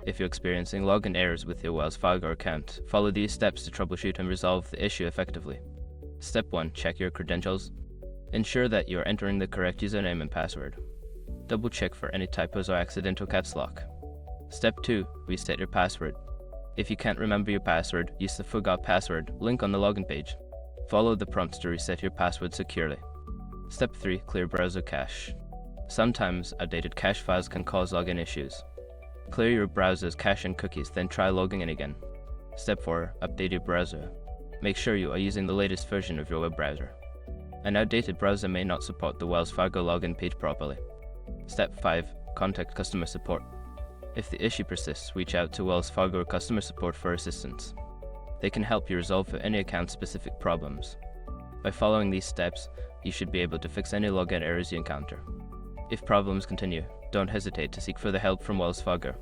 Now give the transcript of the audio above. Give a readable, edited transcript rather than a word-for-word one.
If you're experiencing login errors with your Wells Fargo account, follow these steps to troubleshoot and resolve the issue effectively. Step 1. Check your credentials. Ensure that you're entering the correct username and password. Double check for any typos or accidental caps lock. Step 2. Reset your password. If you can't remember your password, use the Forgot Password link on the login page. Follow the prompts to reset your password securely. Step 3. Clear browser cache. Sometimes outdated cache files can cause login issues. Clear your browser's cache and cookies, then try logging in again. Step 4. Update your browser. Make sure you are using the latest version of your web browser. An outdated browser may not support the Wells Fargo login page properly. Step 5. Contact customer support. If the issue persists, reach out to Wells Fargo customer support for assistance. They can help you resolve any account-specific problems. By following these steps, you should be able to fix any login errors you encounter. If problems continue, don't hesitate to seek further help from Wells Fargo.